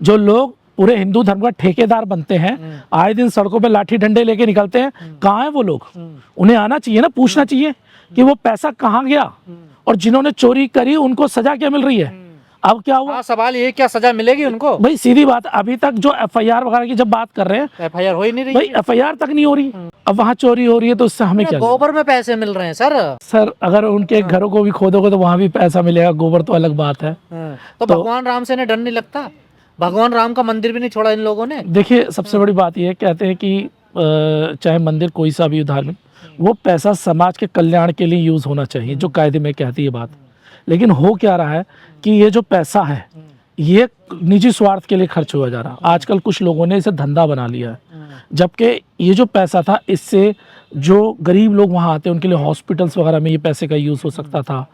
जो लोग पूरे हिंदू धर्म का ठेकेदार बनते हैं, आए दिन सड़कों पे लाठी डंडे लेके निकलते हैं, कहाँ हैं वो लोग? उन्हें आना चाहिए ना, पूछना चाहिए कि वो पैसा कहाँ गया, और जिन्होंने चोरी करी उनको सजा क्या मिल रही है। अब क्या हुआ? सवाल ये, क्या सजा मिलेगी उनको? भाई सीधी बात, अभी तक जो एफआईआर वगैरह की जब बात कर रहे हैं, एफआईआर हो ही नहीं रही। भाई एफआईआर तक नहीं हो रही। अब वहाँ चोरी हो रही है तो उससे हमें क्या? गोबर में पैसे मिल रहे हैं सर अगर उनके घरों को भी खोदोगे तो वहाँ भी पैसा मिलेगा, गोबर तो अलग बात है। तो भगवान राम से डर नहीं लगता? भगवान राम का मंदिर भी नहीं छोड़ा इन लोगों ने। देखिए सबसे बड़ी बात यह कहते हैं कि चाहे मंदिर कोई सा भी धार्मिक, वो पैसा समाज के कल्याण के लिए यूज होना चाहिए, जो कायदे में कहती है बात। लेकिन हो क्या रहा है कि ये जो पैसा है ये निजी स्वार्थ के लिए खर्च हुआ जा रहा है। आजकल कुछ लोगों ने इसे धंधा बना लिया है, जबकि ये जो पैसा था इससे जो गरीब लोग वहाँ आते हैं उनके लिए हॉस्पिटल्स वगैरह में ये पैसे का यूज़ हो सकता था,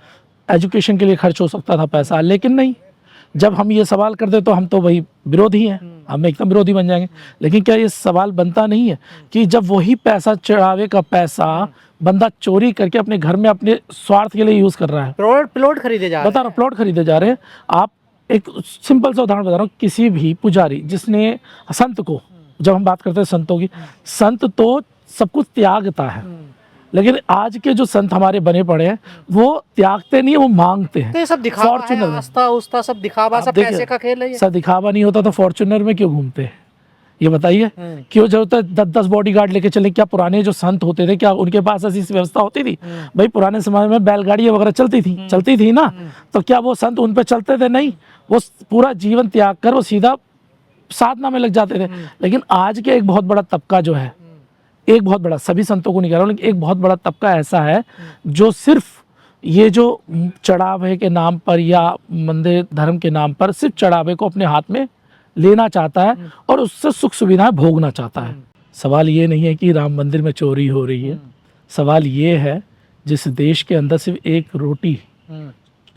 एजुकेशन के लिए खर्च हो सकता था पैसा। लेकिन नहीं, जब हम ये सवाल करते तो हम तो वही विरोधी हैं, हम एकदम विरोधी बन जाएंगे। लेकिन क्या ये सवाल बनता नहीं है कि जब वही पैसा, चढ़ावे का पैसा बंदा चोरी करके अपने घर में अपने स्वार्थ के लिए यूज कर रहा है, प्लॉट खरीदे जा रहे हैं, बता रहा, प्लॉट खरीदे जा रहे हैं। आप एक सिंपल सा उदाहरण बता रहा हूँ, किसी भी पुजारी जिसने संत को, जब हम बात करते हैं संतों की, संत तो सब कुछ त्यागता है, लेकिन आज के जो संत हमारे बने पड़े हैं वो त्यागते नहीं है, वो मांगते हैं। तो ये सब दिखावा है, आस्था उस्ता सब दिखावा, सब पैसे का खेल है। सब दिखावा नहीं होता तो फॉर्च्यूनर में क्यों घूमते हैं ये बताइए? क्यों जरूरत है 10-10 बॉडीगार्ड लेके चले? क्या पुराने जो संत होते थे क्या उनके पास ऐसी व्यवस्था होती थी? भाई पुराने समय में बैलगाड़ियां वगैरह चलती थी ना, तो क्या वो संत उन पे चलते थे? नहीं, वो पूरा जीवन त्याग कर वो सीधा साधना में लग जाते थे। लेकिन आज के एक बहुत बड़ा तबका जो है, एक बहुत बड़ा, सभी संतों को नहीं कह रहा हूँ, लेकिन एक बहुत बड़ा तबका ऐसा है जो सिर्फ ये जो चढ़ावे के नाम पर या मंदिर धर्म के नाम पर सिर्फ चढ़ावे को अपने हाथ में लेना चाहता है और उससे सुख सुविधाएं भोगना चाहता है। सवाल ये नहीं है कि राम मंदिर में चोरी हो रही है, सवाल ये है जिस देश के अंदर सिर्फ एक रोटी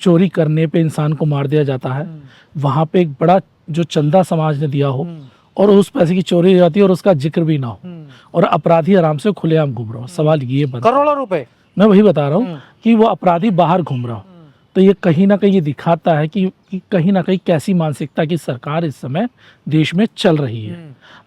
चोरी करने पे इंसान को मार दिया जाता है, वहाँ पे एक बड़ा जो चंदा समाज ने दिया हो और उस पैसे की चोरी हो जाती है और उसका जिक्र भी ना हो और अपराधी आराम से खुलेआम घूम रहा हो। सवाल ये बनता, करोड़ों रुपए, मैं वही बता रहा हूँ कि वो अपराधी बाहर घूम रहा हो, तो ये कहीं ना कहीं ये दिखाता है कि कहीं ना कहीं कैसी मानसिकता की सरकार इस समय देश में चल रही है।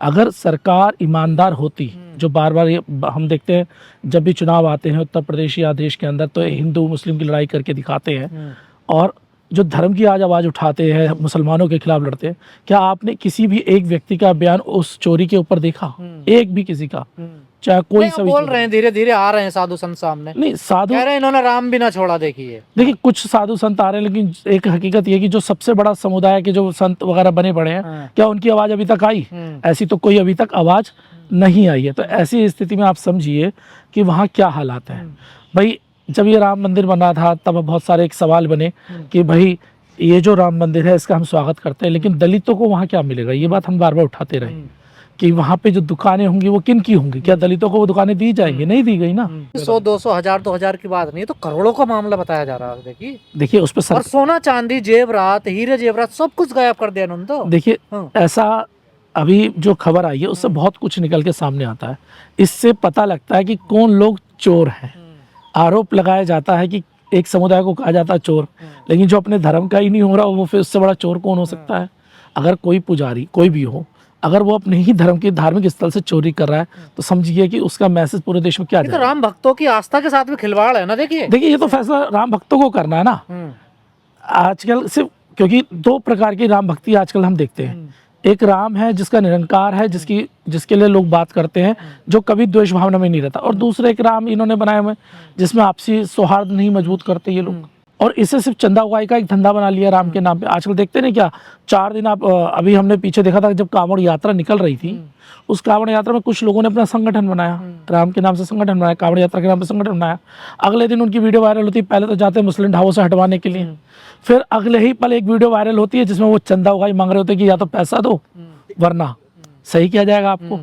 अगर सरकार ईमानदार होती, जो बार बार ये हम देखते हैं जब भी चुनाव आते हैं उत्तर प्रदेश या देश के अंदर, तो हिंदू मुस्लिम की लड़ाई करके दिखाते हैं और जो धर्म की आज आवाज़ उठाते हैं, मुसलमानों के खिलाफ लड़ते हैं। क्या आपने किसी भी एक व्यक्ति का बयान उस चोरी के ऊपर देखा? एक भी किसी का? चाहे कोई सा बोल रहे हैं, धीरे धीरे आ रहे हैं साधु संत सामने। नहीं, साधु कह रहे हैं इन्होंने राम भी ना छोड़ा। देखिए कुछ साधु संत आ रहे हैं, लेकिन एक हकीकत ये कि जो सबसे बड़ा समुदाय के जो संत वगैरह बने पड़े हैं, क्या उनकी आवाज अभी तक आई? ऐसी तो कोई अभी तक आवाज नहीं आई है। तो ऐसी स्थिति में आप समझिए कि वहाँ क्या हालात है। भाई जब ये राम मंदिर बना था तब बहुत सारे एक सवाल बने कि भाई ये जो राम मंदिर है इसका हम स्वागत करते हैं, लेकिन दलितों को वहाँ क्या मिलेगा? ये बात हम बार बार उठाते रहे कि वहाँ पे जो दुकानें होंगी वो किन की होंगी? क्या दलितों को वो दुकानें दी जाएंगी? नहीं दी गई ना। 100, 200, 1000, 2000 की बात नहीं, तो करोड़ों का मामला बताया जा रहा है। देखिए उस पर और सोना चांदी जेवरात हीरे जेवरात सब कुछ गायब कर दिया उन्होंने। तो देखिए ऐसा अभी जो खबर आई है उससे बहुत कुछ निकल के सामने आता है। इससे पता लगता है कि कौन लोग चोर हैं। आरोप लगाया जाता है कि एक समुदाय को कहा जाता है चोर, लेकिन जो अपने धर्म का ही नहीं हो रहा वो फिर उससे बड़ा चोर कौन हो सकता है? अगर कोई पुजारी कोई भी हो, अगर वो अपने ही धर्म के धार्मिक स्थल से चोरी कर रहा है तो समझिए कि उसका मैसेज पूरे देश में क्या जाएगा। तो राम भक्तों की आस्था के साथ भी खिलवाड़ है ना। देखिए ये तो फैसला राम भक्तों को करना है ना। आजकल सिर्फ क्योंकि दो प्रकार की राम भक्ति आजकल हम देखते हैं। एक राम है जिसका निरंकार है, जिसके लिए लोग बात करते हैं, जो कभी द्वेष भावना में नहीं रहता, और दूसरे एक राम इन्होंने बनाए हुए जिसमें आपसी सौहार्द नहीं मजबूत करते ये लोग, और इसे सिर्फ चंदा उगाई का एक धंधा बना लिया राम के नाम पे। आजकल देखते नहीं क्या 4 दिन आप अभी हमने पीछे देखा था जब कांवड़ यात्रा निकल रही थी, उस कांवड़ यात्रा में कुछ लोगों ने अपना संगठन बनाया, राम के नाम से संगठन बनाया, कांवड़ यात्रा के नाम पे संगठन बनाया। अगले दिन उनकी वीडियो वायरल होती है, पहले तो जाते हैं मुस्लिम ढाबों से हटवाने के लिए, फिर अगले ही पल एक वीडियो वायरल होती है जिसमें वो चंदा उगाई मांग रहे होते कि या तो पैसा दो वरना सही किया जाएगा आपको।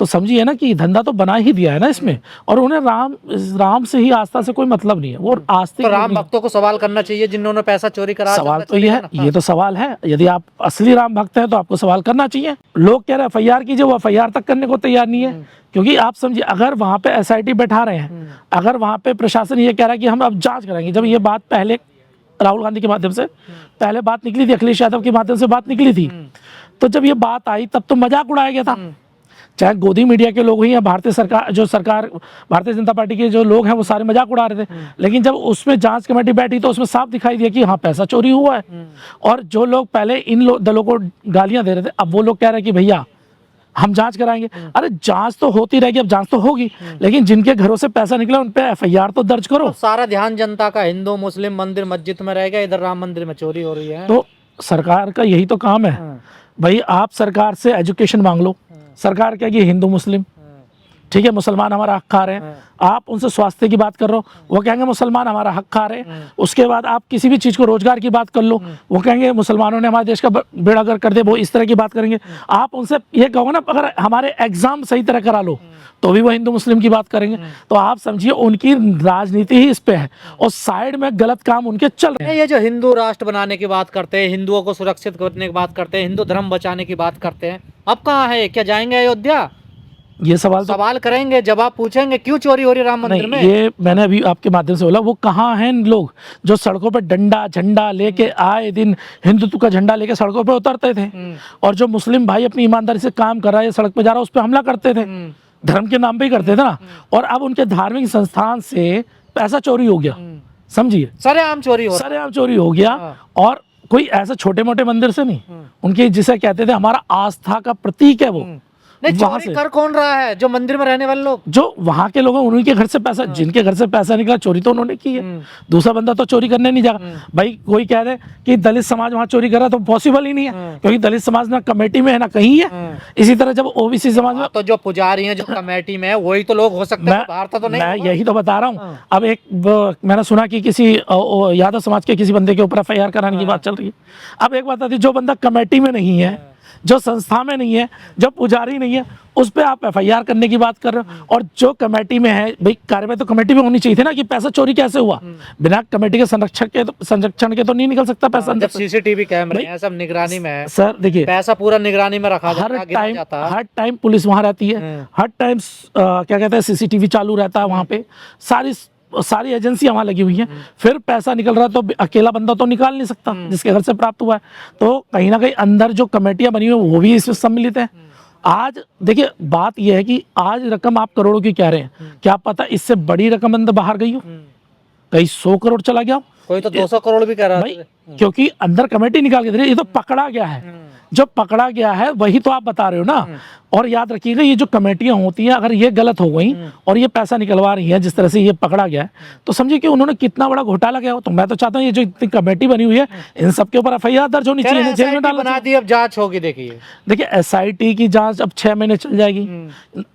तो समझिए ना कि धंधा तो बना ही दिया है ना इसमें, और उन्हें राम से ही आस्था से कोई मतलब नहीं है। वो आस्तिक, तो राम भक्तों को सवाल करना चाहिए जिन्होंने पैसा चोरी करा। सवाल तो ये है, ये तो सवाल है, यदि आप असली राम भक्त हैं तो आपको सवाल करना चाहिए। लोग कह रहे हैं एफआईआर कीजिए, वो एफआईआर तक करने को तैयार नहीं है। क्योंकि आप समझिए अगर वहां पे एसआईटी बैठा रहे हैं, अगर वहां पे प्रशासन ये कह रहा है कि हम अब जांच कराएंगे, जब ये बात पहले राहुल गांधी के माध्यम से पहले बात निकली थी, अखिलेश यादव के माध्यम से बात निकली थी, तो जब ये बात आई तब तो मजाक उड़ाया गया था, चाहे गोदी मीडिया के लोग ही या भारतीय सरकार भारतीय जनता पार्टी के जो लोग हैं वो सारे मजाक उड़ा रहे थे। लेकिन जब उसमें जांच कमेटी बैठी तो उसमें साफ दिखाई दिया कि हाँ पैसा चोरी हुआ है। और जो लोग पहले इन दलों को गालियां दे रहे थे, अब वो लोग कह रहे हैं कि भैया हम जांच कराएंगे। अरे जांच तो होती रहेगी, अब जांच तो होगी, लेकिन जिनके घरों से पैसा निकला उन पे एफआईआर तो दर्ज करो। तो सारा ध्यान जनता का हिंदू मुस्लिम मंदिर मस्जिद में रहेगा, इधर राम मंदिर में चोरी हो रही है। तो सरकार का यही तो काम है भाई, आप सरकार से एजुकेशन मांग लो। सरकार क्या कि हिंदू मुस्लिम, ठीक है, मुसलमान हमारा हक खा रहे हैं, आप उनसे स्वास्थ्य की बात कर रहे हो, वो कहेंगे मुसलमान हमारा हक खा रहे हैं। उसके बाद आप किसी भी चीज को रोजगार की बात कर लो, वो कहेंगे मुसलमानों ने हमारे देश का बेड़ा गर्क कर दिया, वो इस तरह की बात करेंगे। आप उनसे ये कहो ना अगर हमारे एग्जाम सही तरह करा लो तो भी वो हिंदू मुस्लिम की बात करेंगे। तो आप समझिए उनकी राजनीति ही इस पे है और साइड में गलत काम उनके चल रहे हैं। ये जो हिंदू राष्ट्र बनाने की बात करते हैं, हिंदुओं को सुरक्षित करने की बात करते हैं, हिंदू धर्म बचाने की बात करते हैं, अब कहाँ है? क्या जाएंगे अयोध्या? ये सवाल करेंगे, जवाब पूछेंगे, क्यों चोरी हो रही राम मंदिर में? ये मैंने अभी आपके माध्यम से बोला, वो कहाँ हैं लोग जो सड़कों पर डंडा झंडा लेके आए दिन हिंदुत्व का झंडा लेके सड़कों पर उतरते थे, और जो मुस्लिम भाई अपनी ईमानदारी से काम कर रहा है, सड़क पर जा रहा है, उस पर हमला करते थे, धर्म के नाम पे ही करते थे ना। और अब उनके धार्मिक संस्थान से पैसा चोरी हो गया, समझिए, सरेआम चोरी हो गया। और कोई ऐसे छोटे मोटे मंदिर से नहीं, उनके जिसे कहते थे हमारा आस्था का प्रतीक है वो, नहीं, चोरी कर कौन रहा है? जो मंदिर में रहने वाले लोग, जो वहां के लोग हैं, उन्हीं के घर से पैसा, जिनके घर से पैसा निकला, चोरी तो उन्होंने की है। दूसरा बंदा तो चोरी करने नहीं जाएगा भाई। कोई कह दे कि दलित समाज वहां चोरी कर रहा है तो पॉसिबल ही नहीं है, क्योंकि दलित समाज ना कमेटी में है ना कहीं है। इसी तरह जब ओबीसी समाज में, तो जो पुजारी हैं जो कमेटी में है वही तो लोग हो सकते हैं, बाहर तो नहीं। मैं यही तो बता रहा हूँ। अब एक मैंने सुना कि किसी यादव समाज के किसी बंदे के ऊपर एफआईआर कराने की बात चल रही है। अब एक बात आती है, जो बंदा कमेटी में नहीं है, जो संस्था में नहीं है, जो पुजारी नहीं है, उस पे आप एफआईआर करने की बात कर रहे हो। और जो कमेटी में है भाई, कार्रवाई तो कमेटी में होनी चाहिए थी ना कि पैसा चोरी कैसे हुआ। बिना कमेटी के संरक्षण के तो नहीं निकल सकता पैसा। जब सीसीटीवी कैमरे हैं, सब निगरानी में है सर, देखिए पैसा पूरा निगरानी में रखा हर टाइम पुलिस वहां रहती है, हर टाइम क्या कहते हैं सीसीटीवी चालू रहता है वहां पे, सारी एजेंसियां वहां लगी हुई हैं। फिर पैसा निकल रहा है तो अकेला बंदा तो निकाल नहीं सकता जिसके घर से प्राप्त हुआ है। तो कहीं ना कहीं अंदर जो कमेटियां बनी हुई वो भी इसमें सम्मिलित है। आज देखिए बात यह है कि आज रकम आप करोड़ों की कह रहे हैं, क्या पता इससे बड़ी रकम अंदर बाहर गई हो, कहीं 100 करोड़ चला गया हो, कोई तो 200 करोड़ भी कह रहा है, क्योंकि अंदर कमेटी निकाल के दे रही है। ये तो पकड़ा गया है, जो पकड़ा गया है वही तो आप बता रहे हो ना। और याद रखिएगा, ये जो कमेटियां होती हैं अगर ये गलत हो गई और ये पैसा निकलवा रही है जिस तरह से ये पकड़ा गया है, तो समझिए कि उन्होंने कितना बड़ा घोटाला किया हो। तो मैं तो चाहता हूँ ये जो इतनी कमेटी बनी हुई है इन सब के ऊपर एफआईआर दर्ज होनी चाहिए, जेल में डालना बना दी। अब जांच होगी, देखिए एसआईटी की जांच अब 6 महीने चल जाएगी।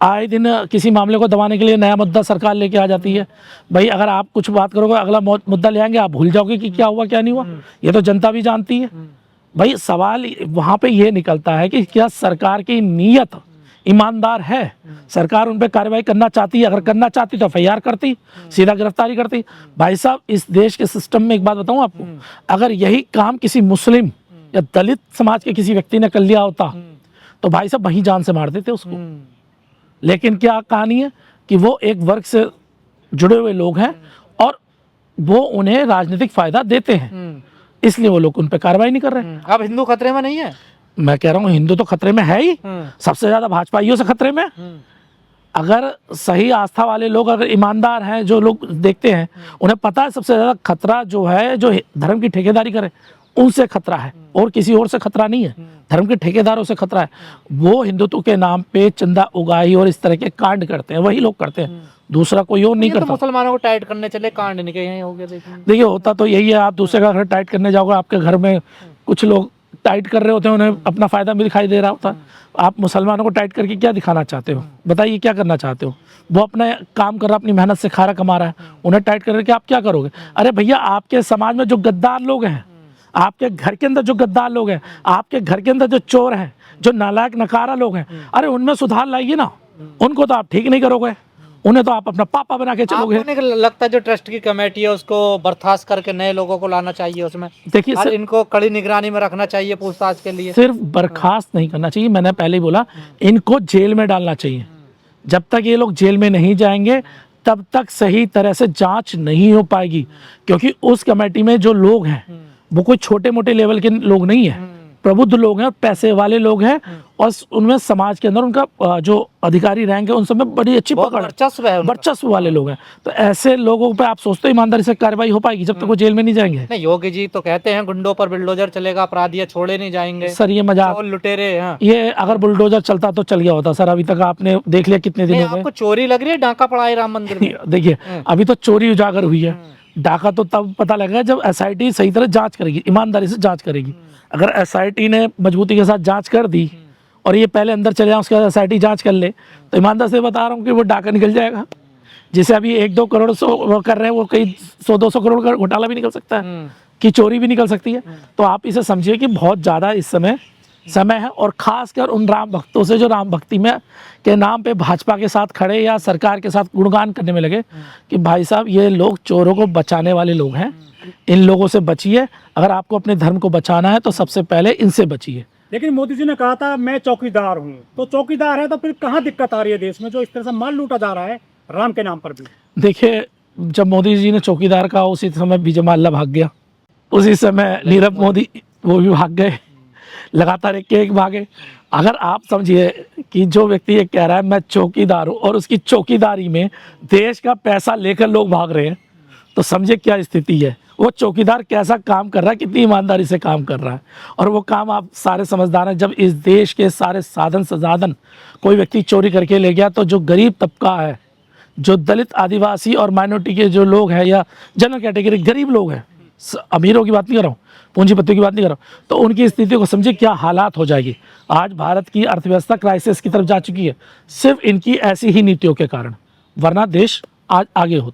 आए दिन किसी मामले को दबाने के लिए नया मुद्दा सरकार लेके आ जाती है। भाई अगर आप कुछ बात करोगे, अगला मुद्दा ले आएंगे, आप भूल जाओगे कि क्या हुआ क्या नहीं हुआ। ये तो जनता भी जानती है। भाई सवाल वहां पे ये निकलता है कि क्या सरकार की नीयत ईमानदार है, सरकार उन पे कार्रवाई करना चाहती है। अगर करना चाहती तो एफआईआर करती, सीधा गिरफ्तारी करती। भाई साहब इस देश के सिस्टम में एक बात बताऊं आपको, अगर यही काम किसी मुस्लिम या दलित समाज के किसी व्यक्ति ने कर लिया होता तो भाई साहब वहीं जान से मार देते उसको। लेकिन क्या कहानी है कि वो एक वर्ग से जुड़े हुए लोग हैं और वो उन्हें राजनीतिक फायदा देते हैं, इसलिए वो लोग उन पे कार्रवाई नहीं कर रहे हैं। अब हिंदू खतरे में नहीं है? मैं कह रहा हूँ हिंदू तो खतरे में है ही, सबसे ज्यादा भाजपाइयों से खतरे में। अगर सही आस्था वाले लोग, अगर ईमानदार हैं, जो लोग देखते हैं, उन्हें पता है सबसे ज्यादा खतरा जो है जो धर्म की ठेकेदारी करे उनसे खतरा है, और किसी और से खतरा नहीं है। धर्म के ठेकेदारों से खतरा है। वो हिंदुत्व के नाम पे चंदा उगाही और इस तरह के कांड करते हैं, वही लोग करते हैं, दूसरा कोई और नहीं करता। तो मुसलमानों को टाइट करने चले, कांड नहीं यही हो गया। देखिए होता तो यही है, आप दूसरे का घर टाइट करने जाओगे, आपके घर में कुछ लोग टाइट कर रहे होते हैं, उन्हें अपना फायदा भी दिखाई दे रहा होता है। आप मुसलमानों को टाइट करके क्या दिखाना चाहते हो? बताइए क्या करना चाहते हो? वो अपना काम कर रहा, अपनी मेहनत से खा रहा, कमा रहा है, उन्हें टाइट करके आप क्या करोगे? अरे भैया आपके समाज में जो गद्दार लोग हैं, आपके घर के अंदर जो गद्दार लोग हैं, आपके घर के अंदर जो चोर हैं, जो नालायक नकारा लोग हैं, अरे उनमें सुधार लाइए ना। उनको तो आप ठीक नहीं करोगे, उन्हें तो आप अपना पापा बना के चलोगे। आपको लगता है जो ट्रस्ट की कमेटी है उसको बर्खास्त करके नए लोगों को लाना चाहिए उसमें? देखिए इनको कड़ी निगरानी में रखना चाहिए पूछताछ के लिए। सिर्फ बर्खास्त नहीं करना चाहिए, मैंने पहले ही बोला, इनको जेल में डालना चाहिए। जब तक ये लोग जेल में नहीं जाएंगे तब तक सही तरह से जांच नहीं हो पाएगी, क्योंकि उस कमेटी में जो लोग हैं वो कोई छोटे मोटे लेवल के लोग नहीं है, प्रबुद्ध लोग हैं, पैसे वाले लोग हैं, और उनमें समाज के अंदर उनका जो अधिकारी रैंक है उन सब में बड़ी अच्छी बहुत पकड़ है, वर्चस्व है उनका। वर्चस्व वाले लोग हैं। तो ऐसे लोगों पे आप सोचते हो ईमानदारी से कार्रवाई हो पाएगी जब तक वो जेल में नहीं जाएंगे? नहीं, योगी जी तो कहते हैं गुंडों पर बुलडोजर चलेगा, अपराधी छोड़े नहीं जाएंगे, सर ये मजाक, चोर लुटेरे। हाँ, ये अगर बुलडोजर चलता तो चल गया होता सर। अभी तक आपने देख लिया कितने दिन नहीं, हो गए। आपको चोरी लग रही है, डाका पड़ा है राम मंदिर में? देखिए अभी तो चोरी उजागर हुई है, डाका तो तब पता लगेगा जब एसआईटी सही तरह जांच करेगी, ईमानदारी से जांच करेगी। अगर एसआईटी ने मजबूती के साथ जांच कर दी और ये पहले अंदर चले जाए, उसके बाद एसआईटी जांच कर ले, तो ईमानदार से बता रहा हूँ कि वो डाका निकल जाएगा। जैसे अभी 1-2 करोड़ वो कर रहे हैं, वो कई 100-200 करोड़ का घोटाला भी निकल सकता है, कि चोरी भी निकल सकती है। तो आप इसे समझिए कि बहुत ज़्यादा इस समय है, और खासकर उन राम भक्तों से जो राम भक्ति में के नाम पे भाजपा के साथ खड़े या सरकार के साथ गुणगान करने में लगे कि भाई साहब ये लोग चोरों को बचाने वाले लोग हैं, इन लोगों से बचिए। अगर आपको अपने धर्म को बचाना है तो सबसे पहले इनसे बचिए। लेकिन मोदी जी ने कहा था मैं चौकीदार हूँ, तो चौकीदार है तो फिर कहाँ दिक्कत आ रही है देश में, जो इस तरह से माल लूटा जा रहा है राम के नाम पर भी? देखिए जब मोदी जी ने चौकीदार कहा उसी समय विजय माल्या भाग गया, उसी समय नीरव मोदी वो भी भाग गए, लगातार एक भागे। अगर आप समझिए कि जो व्यक्ति ये कह रहा है मैं चौकीदार हूँ और उसकी चौकीदारी में देश का पैसा लेकर लोग भाग रहे हैं, तो समझिए क्या स्थिति है। वो चौकीदार कैसा काम कर रहा है, कितनी ईमानदारी से काम कर रहा है। और वो काम आप सारे समझदार हैं, जब इस देश के सारे साधन संसाधन कोई व्यक्ति चोरी करके ले गया, तो जो गरीब तबका है, जो दलित आदिवासी और माइनॉरिटी के जो लोग हैं या जनरल कैटेगरी गरीब लोग हैं, अमीरों की बात नहीं कर रहा हूँ, पूंजीपतियों की बात नहीं कर रहा हूँ, तो उनकी स्थिति को समझिए क्या हालात हो जाएगी। आज भारत की अर्थव्यवस्था क्राइसिस की तरफ जा चुकी है सिर्फ इनकी ऐसी ही नीतियों के कारण, वरना देश आज आगे होता।